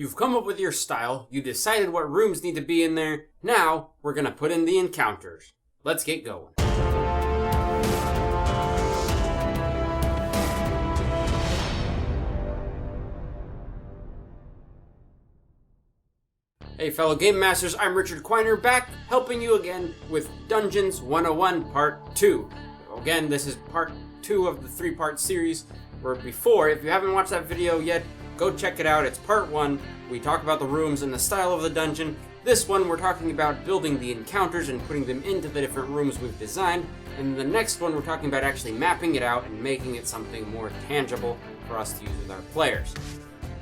You've come up with your style, you decided what rooms need to be in there, now we're gonna put in the encounters. Let's get going. Hey fellow Game Masters, I'm Richard Quiner, back helping you again with Dungeons 101 Part 2. Again, this is Part 2 of the 3-part series, where before, if you haven't watched that video yet, go check it out. It's Part 1. We talk about the rooms and the style of the dungeon. This one, we're talking about building the encounters and putting them into the different rooms we've designed. And the next one, we're talking about actually mapping it out and making it something more tangible for us to use with our players.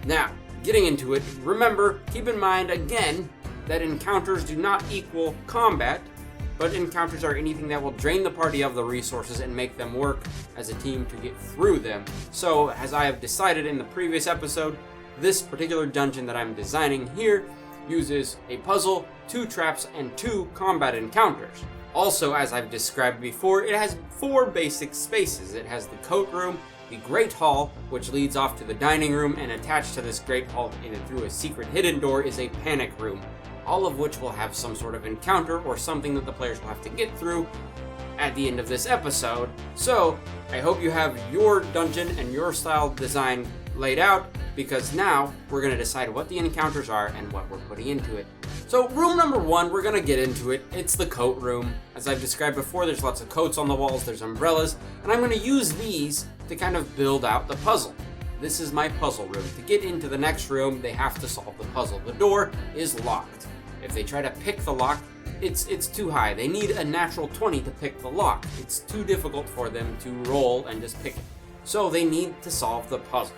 Now, getting into it, remember, keep in mind again that encounters do not equal combat, but encounters are anything that will drain the party of the resources and make them work as a team to get through them. So, as I have decided in the previous episode, this particular dungeon that I'm designing here uses a puzzle, 2 traps, and 2 combat encounters. Also, as I've described before, it has 4 basic spaces. It has the coat room, the Great Hall, which leads off to the dining room, and attached to this Great Hall in and through a secret hidden door is a panic room, all of which will have some sort of encounter or something that the players will have to get through at the end of this episode. So, I hope you have your dungeon and your style design laid out, because now we're going to decide what the encounters are and what we're putting into it. So, room number 1, we're going to get into it. It's the coat room. As I've described before, there's lots of coats on the walls, there's umbrellas, and I'm going to use these to kind of build out the puzzle. This is my puzzle room. To get into the next room, they have to solve the puzzle. The door is locked. If they try to pick the lock, it's too high. They need a natural 20 to pick the lock. It's too difficult for them to roll and just pick it. So they need to solve the puzzle.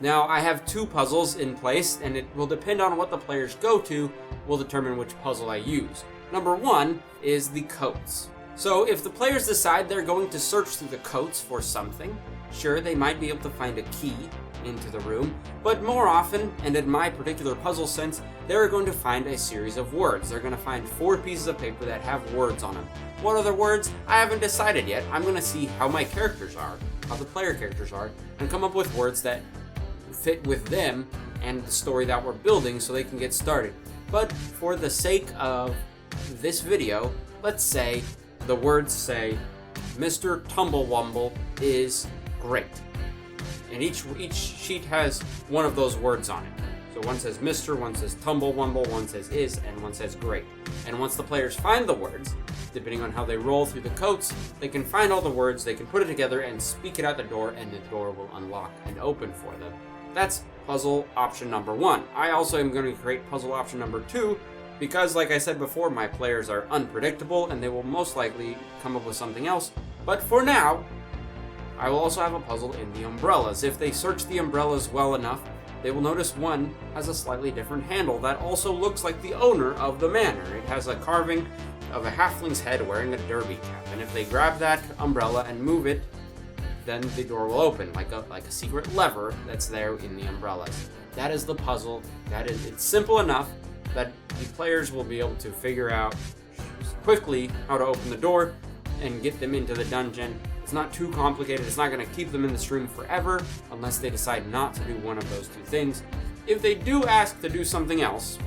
Now, I have 2 puzzles in place, and it will depend on what the players go to, will determine which puzzle I use. Number 1 is the coats. So if the players decide they're going to search through the coats for something, sure, they might be able to find a key into the room, but more often, and in my particular puzzle sense, they're going to find a series of words. They're going to find 4 pieces of paper that have words on them. What are the words? I haven't decided yet. I'm going to see how my characters are, how the player characters are, and come up with words that fit with them and the story that we're building so they can get started. But for the sake of this video, let's say the words say, Mr. Tumblewumble is great. And each sheet has one of those words on it. So one says Mr., one says Tumblewumble, one says is, and one says great. And once the players find the words, depending on how they roll through the coats, they can find all the words, they can put it together and speak it out the door, and the door will unlock and open for them. That's puzzle option number 1. I also am going to create puzzle option number 2, because like I said before, my players are unpredictable and they will most likely come up with something else. But for now, I will also have a puzzle in the umbrellas. If they search the umbrellas well enough, they will notice one has a slightly different handle that also looks like the owner of the manor. It has a carving of a halfling's head wearing a derby cap, and if they grab that umbrella and move it, then the door will open, like a secret lever that's there in the umbrellas. That is the puzzle. It's simple enough that the players will be able to figure out quickly how to open the door and get them into the dungeon. It's not too complicated. It's not going to keep them in this room forever unless they decide not to do one of those 2 things. If they do ask to do something else,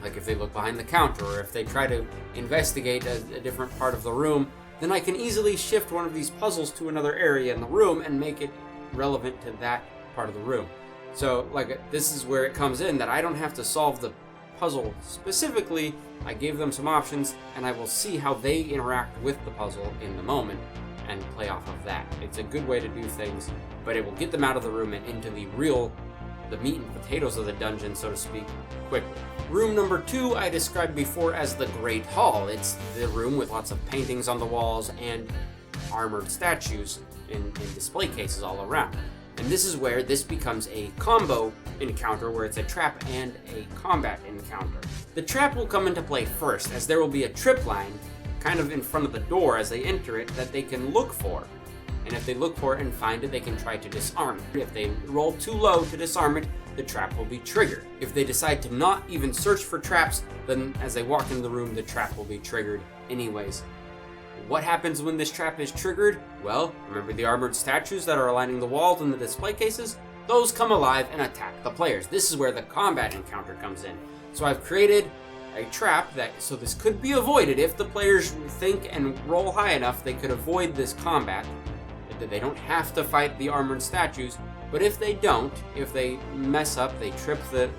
like if they look behind the counter or if they try to investigate a different part of the room, then I can easily shift one of these puzzles to another area in the room and make it relevant to that part of the room. So, this is where it comes in that I don't have to solve the puzzle specifically. I gave them some options, and I will see how they interact with the puzzle in the moment and play off of that. It's a good way to do things, but it will get them out of the room and into the meat and potatoes of the dungeon, so to speak, quickly. Room number 2 I described before as the Great Hall. It's the room with lots of paintings on the walls and armored statues in display cases all around. And this is where this becomes a combo encounter, where it's a trap and a combat encounter. The trap will come into play first, as there will be a trip line kind of in front of the door as they enter it that they can look for. And if they look for it and find it, they can try to disarm it. If they roll too low to disarm it, the trap will be triggered. If they decide to not even search for traps, then as they walk into the room, the trap will be triggered anyways. What happens when this trap is triggered? Well, remember the armored statues that are lining the walls and the display cases? those come alive and attack the players. This is where the combat encounter comes in. So I've created a trap so this could be avoided if the players think and roll high enough. They could avoid this combat. They don't have to fight the armored statues, but if they don't, if they mess up, they trip the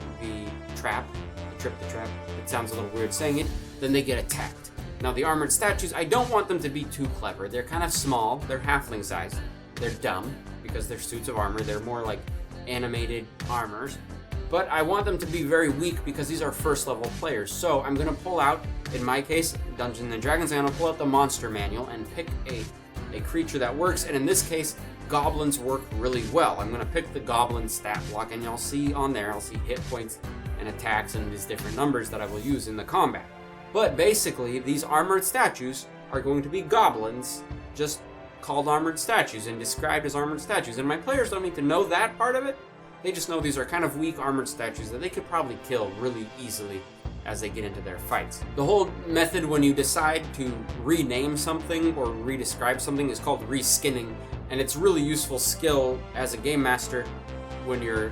trap. It sounds a little weird saying it. Then they get attacked. Now the armored statues, I don't want them to be too clever. They're kind of small. They're halfling size. They're dumb because they're suits of armor. They're more like animated armors. But I want them to be very weak because these are first level players. So I'm going to pull out, in my case, Dungeons and Dragons, I'm going to pull out the monster manual and pick a creature that works. And in this case, goblins work really well. I'm going to pick the goblin stat block, and you'll see on there, I'll see hit points and attacks and these different numbers that I will use in the combat. But basically, these armored statues are going to be goblins, just called armored statues and described as armored statues. And my players don't need to know that part of it. They just know these are kind of weak armored statues that they could probably kill really easily as they get into their fights. The whole method when you decide to rename something or redescribe something is called reskinning, and it's a really useful skill as a game master when you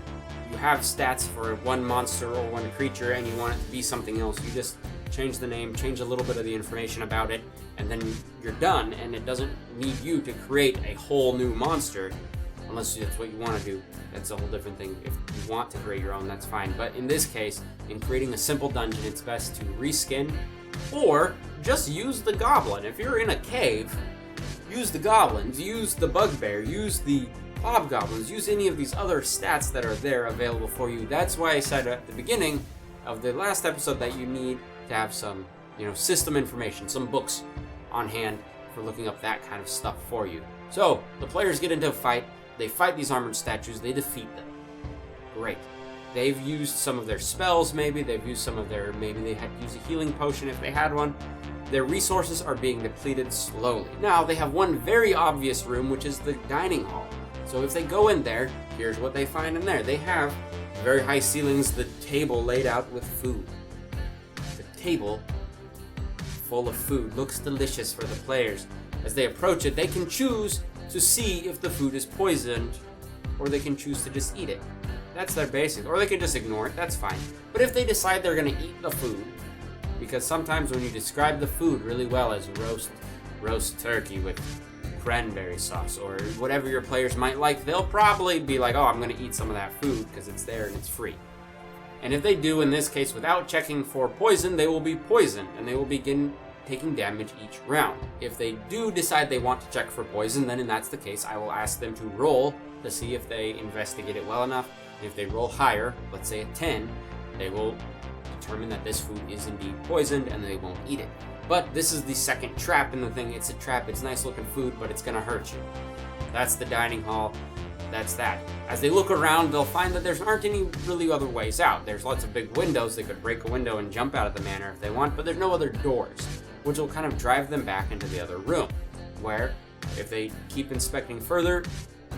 have stats for one monster or one creature and you want it to be something else. You just change the name, change a little bit of the information about it, and then you're done, and it doesn't need you to create a whole new monster unless that's what you want to do. That's a whole different thing. If you want to create your own, that's fine. But in this case, in creating a simple dungeon, it's best to reskin or just use the goblin. If you're in a cave, use the goblins, use the bugbear, use the hobgoblins, use any of these other stats that are there available for you. That's why I said at the beginning of the last episode that you need to have some, system information, some books on hand for looking up that kind of stuff for you. So, the players get into a fight. They fight these armored statues, they defeat them. Great. They've used some of their spells, maybe they had to use a healing potion if they had one. Their resources are being depleted slowly. Now, they have one very obvious room, which is the dining hall. So if they go in there, here's what they find in there. They have very high ceilings, the table laid out with food. The table full of food looks delicious for the players. As they approach it, they can choose to see if the food is poisoned, or they can choose to just eat it. That's their basics. Or they can just ignore it, that's fine. But if they decide they're going to eat the food, because sometimes when you describe the food really well as roast turkey with cranberry sauce, or whatever your players might like, they'll probably be like, oh, I'm going to eat some of that food because it's there and it's free. And if they do, in this case, without checking for poison, they will be poisoned, and they will begin taking damage each round. If they do decide they want to check for poison, then if that's the case, I will ask them to roll to see if they investigate it well enough. If they roll higher, let's say a 10, they will determine that this food is indeed poisoned and they won't eat it. But this is the second trap in the thing. It's a trap, it's nice looking food, but it's gonna hurt you. That's the dining hall. That's that. As they look around, they'll find that there aren't any really other ways out. There's lots of big windows. They could break a window and jump out of the manor if they want, but there's no other doors, which will kind of drive them back into the other room, where if they keep inspecting further,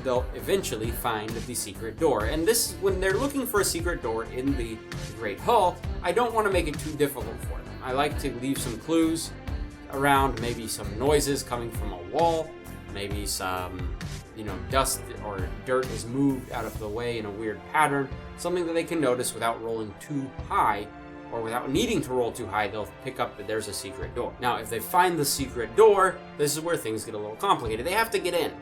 they'll eventually find the secret door. And this, when they're looking for a secret door in the Great Hall, I don't want to make it too difficult for them. I like to leave some clues around, maybe some noises coming from a wall, maybe some, dust or dirt is moved out of the way in a weird pattern, something that they can notice without rolling too high, or without needing to roll too high. They'll pick up that there's a secret door. Now, if they find the secret door, this is where things get a little complicated. They have to get in.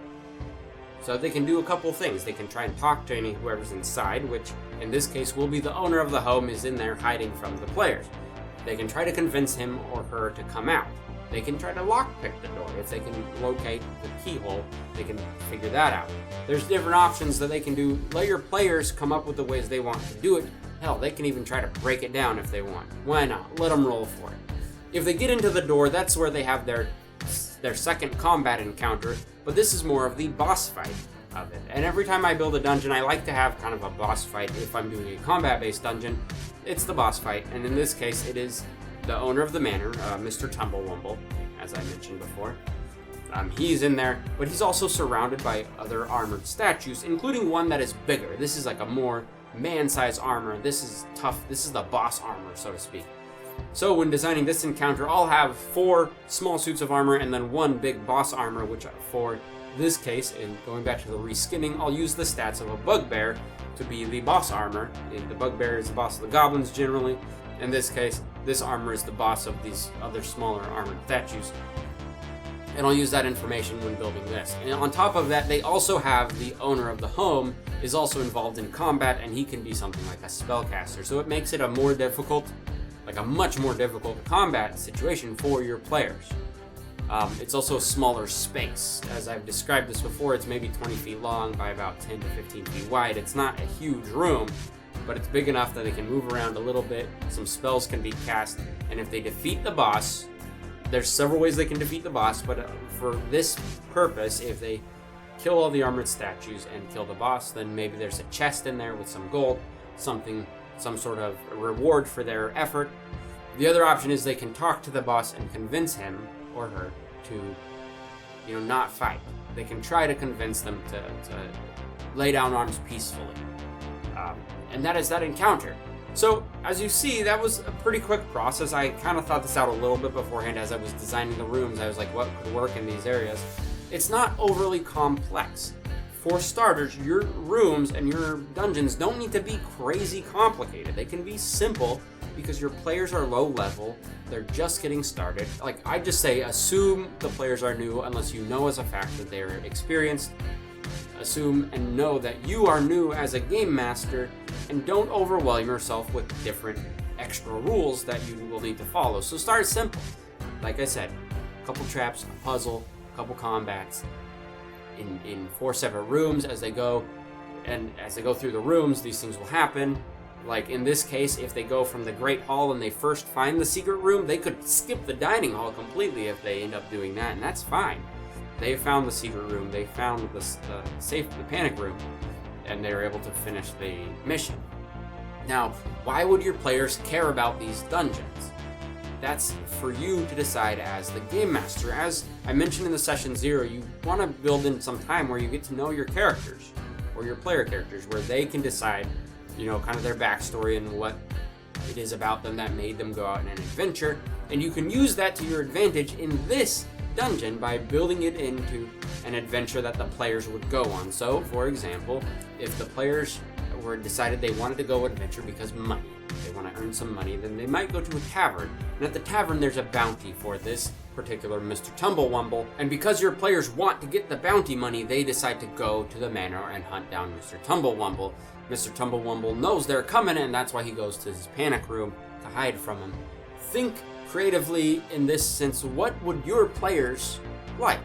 So they can do a couple things. They can try and talk to whoever's inside, which in this case will be the owner of the home is in there hiding from the players. They can try to convince him or her to come out. They can try to lockpick the door. If they can locate the keyhole, they can figure that out. There's different options that they can do. Let your players come up with the ways they want to do it. Hell, they can even try to break it down if they want. Why not? Let them roll for it. If they get into the door, that's where they have their second combat encounter, but this is more of the boss fight of it. And every time I build a dungeon, I like to have kind of a boss fight. If I'm doing a combat-based dungeon, it's the boss fight, and in this case, it is the owner of the manor, Mr. Tumblewumble, as I mentioned before. He's in there, but he's also surrounded by other armored statues, including one that is bigger. This is like a more man-sized armor. This is tough. This is the boss armor, so to speak. So when designing this encounter, I'll have 4 small suits of armor and then 1 big boss armor, which for In this case, in going back to the reskinning, I'll use the stats of a Bugbear to be the boss armor. The Bugbear is the boss of the goblins generally. In this case, this armor is the boss of these other smaller armored statues. And I'll use that information when building this. And on top of that, they also have the owner of the home is also involved in combat, and he can be something like a spellcaster. So it makes it a much more difficult combat situation for your players. It's also a smaller space. As I've described this before, it's maybe 20 feet long by about 10 to 15 feet wide. It's not a huge room, but it's big enough that they can move around a little bit. Some spells can be cast, and if they defeat the boss, there's several ways they can defeat the boss, but for this purpose, if they kill all the armored statues and kill the boss, then maybe there's a chest in there with some gold, some sort of reward for their effort. The other option is they can talk to the boss and convince him or her to, not fight. They can try to convince them to lay down arms peacefully. And that is that encounter. So, as you see, that was a pretty quick process. I kind of thought this out a little bit beforehand as I was designing the rooms. I was like, what could work in these areas? It's not overly complex. For starters, your rooms and your dungeons don't need to be crazy complicated. They can be simple because your players are low level. They're just getting started. Like, I just say, assume the players are new unless you know as a fact that they're experienced. Assume and know that you are new as a game master, and don't overwhelm yourself with different extra rules that you will need to follow. So start simple. Like I said, a couple traps, a puzzle, a couple combats in 4 separate rooms. As they go through the rooms, these things will happen. Like in this case, if they go from the Great Hall and they first find the secret room, they could skip the dining hall completely if they end up doing that, and that's fine. They found the secret room, they found the panic room, and they were able to finish the mission. Now, why would your players care about these dungeons? That's for you to decide as the game master. As I mentioned in the session 0, you want to build in some time where you get to know your characters, or your player characters, where they can decide, kind of their backstory and what it is about them that made them go out on an adventure. And you can use that to your advantage in this dungeon by building it into an adventure that the players would go on. So, for example, if the players decided they wanted to go adventure because money, they want to earn some money, then they might go to a tavern. And at the tavern, there's a bounty for this particular Mr. Tumblewumble. And because your players want to get the bounty money, they decide to go to the manor and hunt down Mr. Tumblewumble. Mr. Tumblewumble knows they're coming, and that's why he goes to his panic room to hide from them. Think creatively in this sense. What would your players like?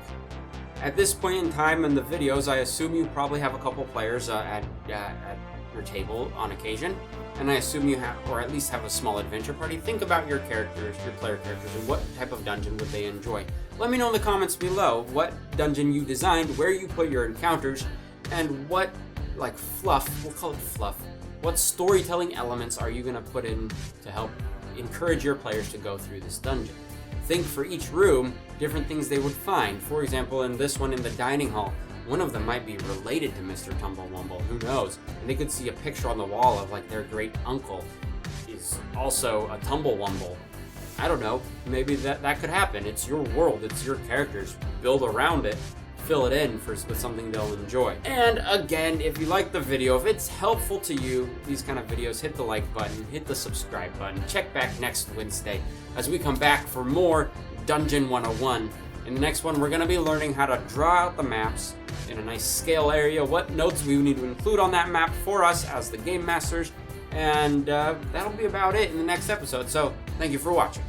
At this point in time in the videos, I assume you probably have a couple players at your table on occasion, and I assume you have, or at least have a small adventure party. Think about your characters, your player characters, and what type of dungeon would they enjoy. Let me know in the comments below what dungeon you designed, where you put your encounters, and what, fluff, we'll call it fluff, what storytelling elements are you going to put in to help encourage your players to go through this dungeon. Think for each room, different things they would find. For example, in this one in the dining hall, one of them might be related to Mr. Tumblewumble, who knows? And they could see a picture on the wall of their great uncle is also a Tumblewumble. I don't know, maybe that could happen. It's your world, it's your characters. Build around it, fill it in with something they'll enjoy. And again, if you like the video, if it's helpful to you, these kind of videos, hit the like button, hit the subscribe button. Check back next Wednesday as we come back for more Dungeon 101. In the next one, we're going to be learning how to draw out the maps in a nice scale area, what notes we need to include on that map for us as the game masters, and that'll be about it in the next episode. So, thank you for watching.